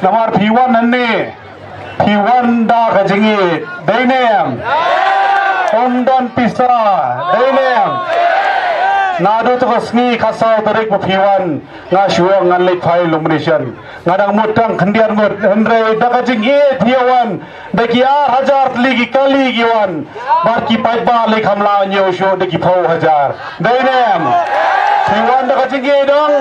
nomor P1 nanti P1 dah kejengit Dainem Don Pisa Dainem Nadu tu kesni kasau tarik P1 ngasuang nganlik file illumination ngadang mutang kendian mut Henry dah kejengit P1 daki hajar lagi kali giwan barki paiba lek hamla nyosho daki pau hajar Dainem P1 dah kejengit dong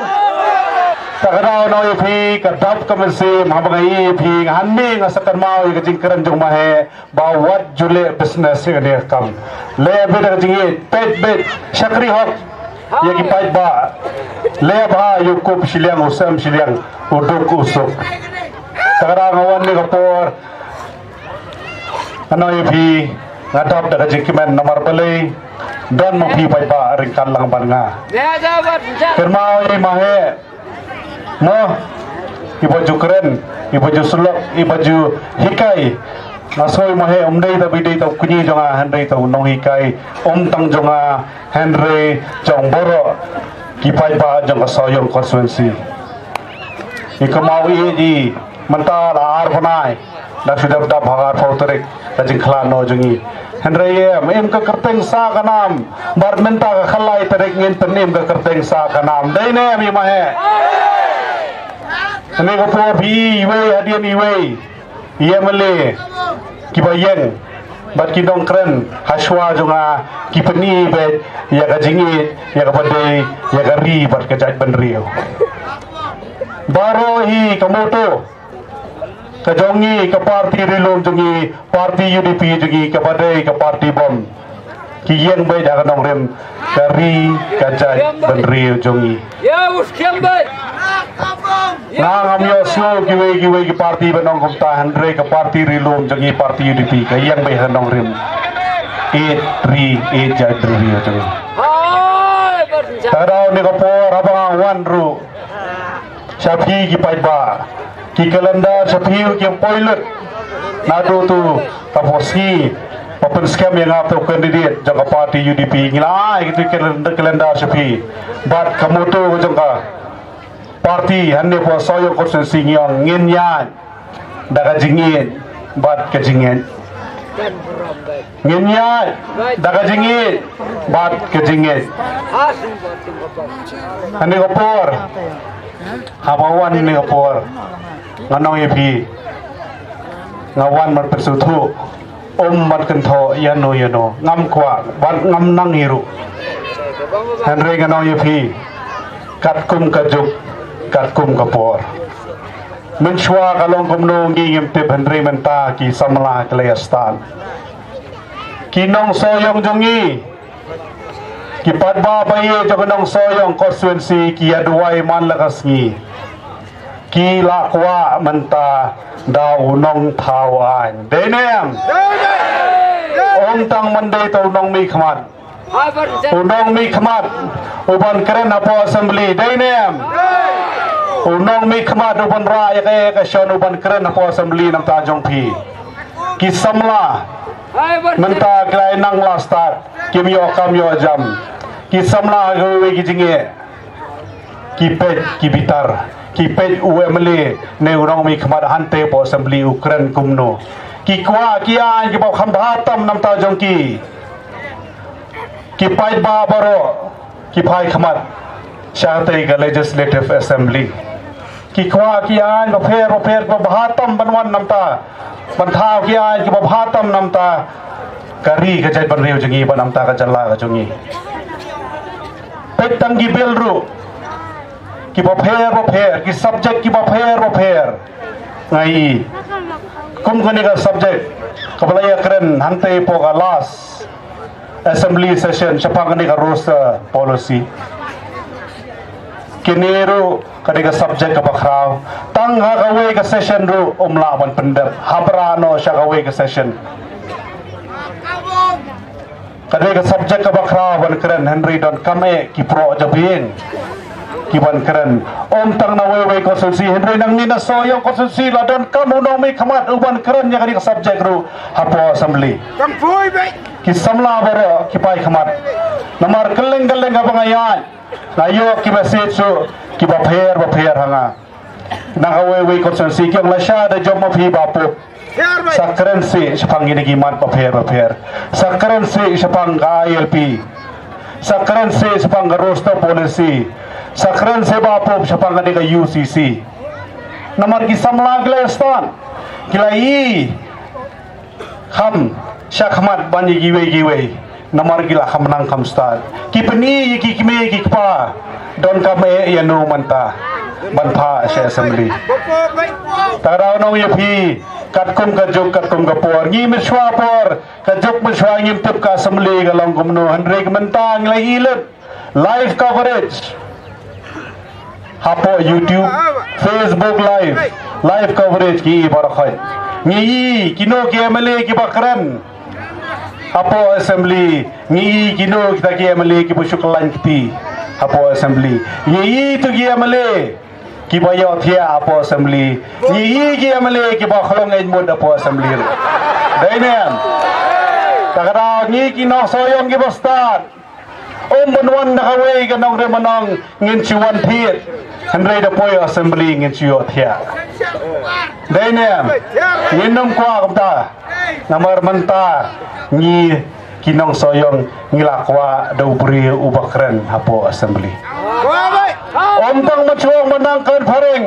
Takarau noi phi kadap kamasi mahabangai phi hanmi ngasakan mau ikajing keran jong mahe bawat jule business ini kam le beda kajing pet syakri hok yaki pait ba le ba yukup siliang usam siliang uduk usuk takarau ngawan ni kapor noi phi ngadap dak kajing kimen nomor balai don mo phi pait ba ringkan lang banga kermau ni mahe no ibaju keren ibaju sulok ibaju hikai nasoi mahe omdei ta bidei ta kunyi jonga Henry ta nong hikai tang jonga Henry jong boro kipai ba jong soyong konstituensi ikamawi ji menta la ar banai dak sudah dak bhagar fauterik tajing khlano jongi Henry em ka kerteng sa kanam bar menta ka khalai tarik ngin tenim ka kerteng sa kanam dei ne mi mahe Ini kapur pi iwe hadian iwe ia mele kibayen bat kidong keren haswa jonga kipeni bet ya kajingit ya kabade ya kari bat kajat benrio baro hi kamoto kajongi ke parti rilum jongi parti UDP jongi kabade ke parti bom kiyen bet akan nong rem kari kajat benrio jongi ya uskem bet Nang amyo snow giwe ki parti benong kumta Henry ke parti rilum jangi parti UDP ke yang bay henong rim 8 jadri jangi tarau ni kapor abang wan ru sapi ki paiba ki kalendar sapi ki poilet nadu tu taposi open scam yang atau kandidat jangka parti UDP ngilai gitu kalendar sapi bat kamu tu jangka parti hande po soyo konstitusi ngiong nginyan daga jingin bat kejingin nginyan daga jingin bat kejingin hande kopor habawan ni kopor nganong yepi ngawan mat persutu mat kentho yano ngam kwa bat ngam nang hiru Henry nganong yepi katkum kajuk katkum kapor menshwa kalong kumno ngingim tip Henry menta ki samla kelayastan kinong soyong jongi ki padba baye jogonong soyong konstituensi ki aduai man lakasngi ki lakwa menta daw nong tawan denem tang mande to nong mi khmat unong mi khmat uban keren apo assembly denem unong mi khmat uban ra ya ka shon uban keren apo assembly nam ta jong phi ki samla menta klai nang la start kimyo kamyo jam ki samla gowe ki jinge ki pet ki bitar ki pet umle ne unong mi khmat hante po assembly ukran kumno ki kwa ki ai ki ba khambhatam nam ta jong ki pai ba baro ki phai khmat shatai ka legislative assembly ki kwa ki ai ba pher ba bhatam banwan namta banthau ki ai ki ba bhatam namta kari ka jai ban riu jangi ba namta ka jalla ka jungi petang gi belru ki ba pher ki subject ki ba pher ngai kum kani ka subject kabalaya keren hante po ka last assembly session siapa kani ka rules policy kiniru kani ka subject ka bakraw tang ha kawe ka session ru umla ban pendep habrano sya kawe ka session kani ka subject ka bakraw ban keren Henry don kame ki pro jabing ki ban keren tang na wewe konstitusi Henry nang ni na soyong konstitusi la don kamu no mi khamat uban keren ya kani ka subject ru hapo assembly kampui be ki samla baro ki pai khamat namar keleng abang ayan layo ki message su ki ba pher hanga nakawewe konsensi kyang lasya da jom mafi bapo Here bay. sakren si sepang ginigiman paper sakren si sepang ILP sakren si sepang roster policy sakren si bapo sepang ka UCC namar ki samlang glestan kilai kham syakmat banyi giwe namar gila kham nang kham stan ki pani ki kime ki pa don kame yanu manta banpa se assembly Boko bay. Taraw nong yapi katkum katkum kapor ngi miswa por kajuk miswa ngim tup ka assembly galong kumno handrek mentang la ilet live coverage hapo YouTube Facebook live coverage ki barakhay ngi kino ki MLA ki bakran hapo assembly ngi kino kita ki MLA ki busuklan kiti hapo assembly ngi tu ki MLA ki bayo thia apo assembly ni ki amale ki ba kholong ai mod apo assembly dainem takara ni ki no soyong ki bostan bonwan na kawe ka nong remanong ngin chiwan thiet hanrei da poy assembly ngin chiyo thia dainem ni nom kwa kamta namar manta ni kinong soyong ngilakwa do bri ubakren apo assembly Go bay. Ompang machuang menangkan pareng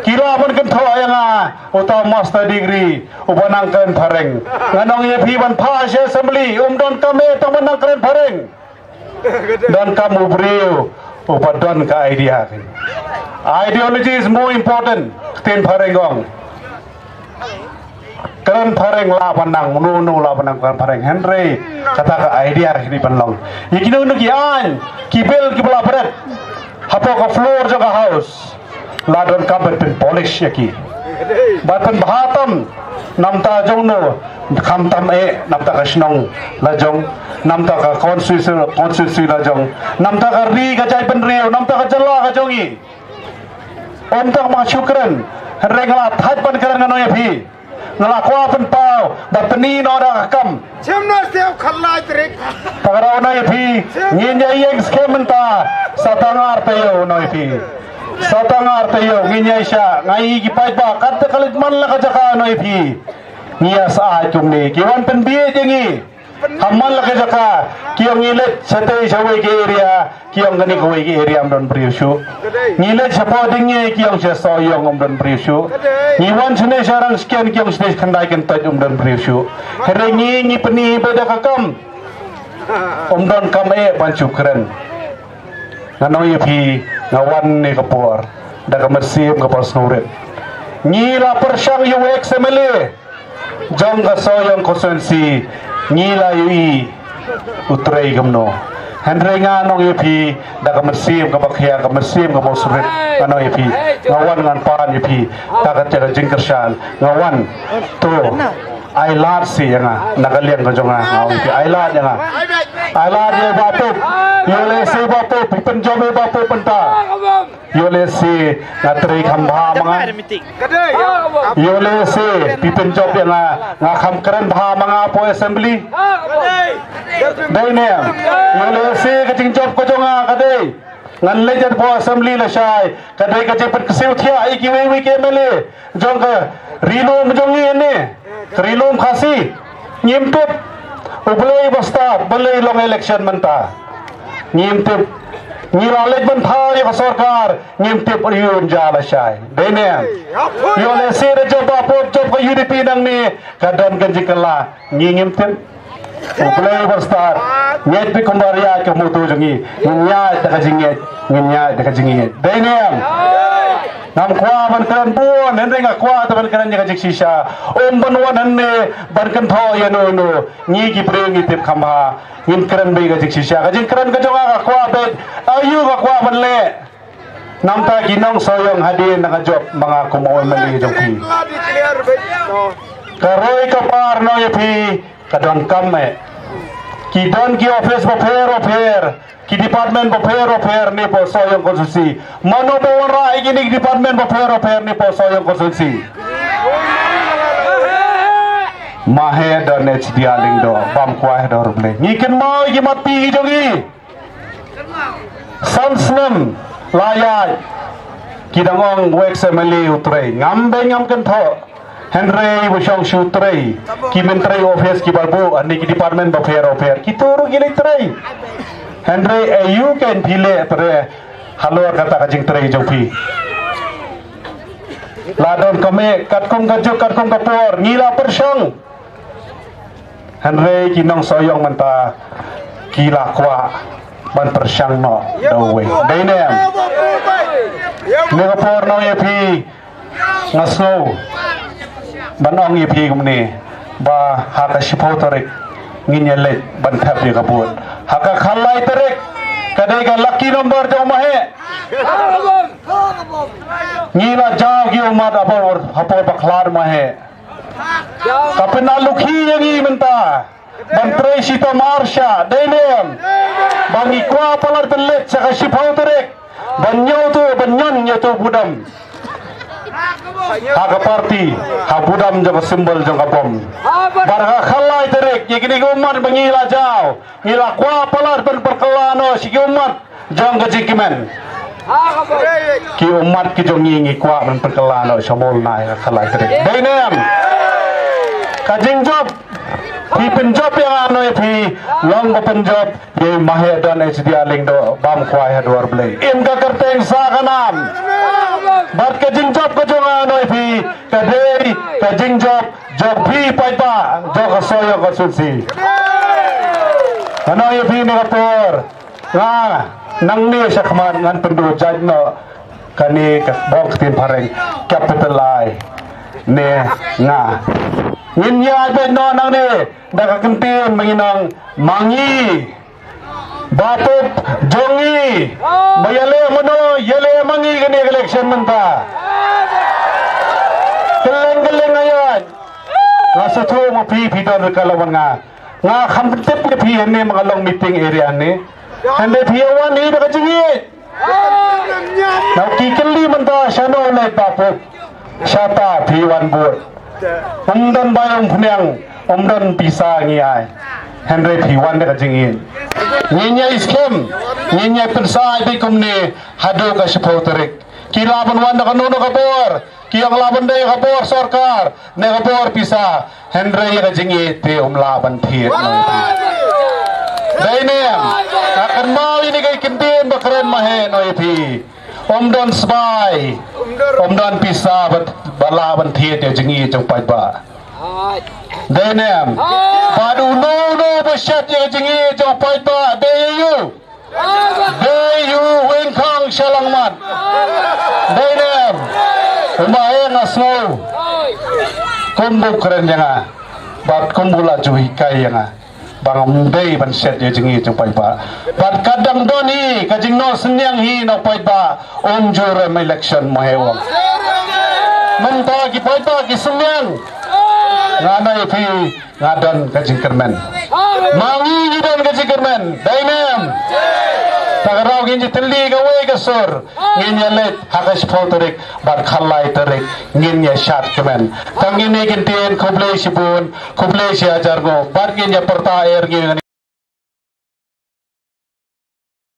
kila man kan tho ayanga uta master degree upanangkan pareng nganong ye piban pa assembly don kame tong menangkan pareng dan kamu beriu upadon ka idea ideology is more important tin pareng gong keren pareng la panang nu la panang kan pareng Henry kata ka idea ni panlong ikino nu ki an kibel kibla berat hapo ka floor jaga house ladon kabet pen polish yaki batan bahatam namta jongno khamtam namta ka snong lajong namta ka konstitusi lajong namta ka ri ka jai pen riu namta ka jala ka jongi omtak ma syukran rengla thaj pan karan ngano yapi ngala kwa pen pau batni no da kam Chimno step khalla trik. Pagaraw na yapi nginya yeng skementa satangar tayo no yapi satangar tayo nginya siya ngai gipay ba kat kalit man la kajaka no yapi niya sa atung ni kiwan pen biye jengi hamal la kajaka kiyong ilet satay sa wege area kiyong gani ko wege area amdon priusyu ngilet sa podingi kiyong siya soyong amdon priusyu ngiwan sunay sarang sken kiyong sunay kanday kentad amdon priusyu herengi ngi peni beda kakam amdon kame pancukren nganoy pi ngawan ni kapor daga mersim kapor snuret ngila persyang yu XMLA jong ka soyong konsensi ngila yu utray gamno Henry nga nong ipi daga mersim ka bakya ka mersim ka bosret ano ipi ngawan ngan pan ipi kagat jaga jingkersyan ngawan to ay lat si nga nagalian ka jong nga ipi ay lat nga ay lat ye bapo yole si bapo penjome bapo penta yole si natri khamba mga Kadai. yole si penjom nga khamkran bha mga po assembly dai ne yole si kaching job ko jonga kadai ngan lejet po assembly la shai kadai kaching pat kasiu thia ai ki we ke mele jong ka rilom jongi ne rilom khasi nyimtip ublei basta belei long election manta nyimtip ngiralej ban thai ka sarkar nyimtip yun jala shai dai ne yole si re job apot job ka UDP nang ni kadan ganjikala nyimtip ublei basta nyet pi kumbaria ke mutu jongi nya ta jingi dai ne nam kwa ban kan buon hen nga kwa ta ban kan nga jiksisha banwan hanne ban kan tho ya no ngi ki preng itip khama ngin kran be ga jiksisha ga jing kran ga jonga ga kwa be ayu ga kwa ban le nam ta ginong soyong hadin nga job mga kumaw mali jongki La declare bay. No. karoi ka par no yapi kadon kamme ki don ki office paper ki department paper ni po soyong konstitusi mano po rai gini department paper ni po soyong konstitusi mahe don HDR do bam kwa do ruble ngiken mau gi mati jogi sansnem layat kidangong wek semeli utrai ngam bengam kan tho Henry Bushong Shutrai ki menteri office ki barbu ani ki department affair ki turu gile trai Henry ayu kan pile tre halor kata kajing trai jopi ladon kame katkum kapor ngila persong Henry kinong soyong menta kila kwa ban persang no dawe dainem Singapore no yepi ngasno banong yepi kumni ba haka shipo tarik nginyele ban thap ye kabut haka khalai tarik kadai ka lucky number jo mahe ngila jaw gi umat apor hapor baklar mahe kapena lukhi yangi menta Bantrai Sita Marsha Dainem Bangi kwa palar telet saka shipau terek banyon tu budam Haka parti ha budam jaga simbol jaga bom Barga khalai terek yekini umat bangi lajau ngila kwa palar ben perkelano siki umat jang kejikimen ki umat ki jongi ngi kwa ben perkelano samol nai khalai terek Dainem kajing job Pi penjob yang ano pi long ko penjob ye mahe dan HDA ling do bam kwai hadwar blai im ka kerteng sa kanam bat ka jing job ko jong ano pi kadei ka jing job pi pai pa jo ka soyo ko sulsi ano ye pi ni kapor nga nang ni sa kman ngan pendu jaj no kani ka bong tin pareng capital ai ne nga Nginya ben no nang ni daga kentin menginang mangi batut jongi mayale mono yele mangi kini election menta keleng ayan ngasatu mo pi don kalawan nga khamtip ke pi ni mangalong meeting area ni ande piawan ni daga jingit now kikeli menta shano le taput shata piwan bur Umdan bayang punyang umdan pisa ngiai Henry Piwan de kajingin nginya iskem nginya pensai di kumni hadu ka sipoterik kilaban wan ka nuno kapor kiyang laban de kapor sarkar ne kapor pisa Henry kajingi te umlaban thiet dainem akan mau ini kay kintin bakren mahe no ipi Omdon sbai Omdon pisa balaban thiet ya jingi jong pai ba Dainem badu no basyat ya jingi jong pai ba deyu wen khang shalangmat Dainem umahe ngasno kumbu keren yang bat kumbula juhi kai yang bang dei ban set ye jingi jong pai ba bat kadang doni kajing no senyang hi no pai ba jure election mahewang menta ki pai ba ki senyang ngana ipi ngadan kajing kermen mangi ngadan kajing kermen dainem tagarau ginji teli gawe gasur nginya let hagas fotorik bat khalai tarik nginya shat kemen tangini gintin kublai sibun kublai si ajar go bat nginya perta air nginya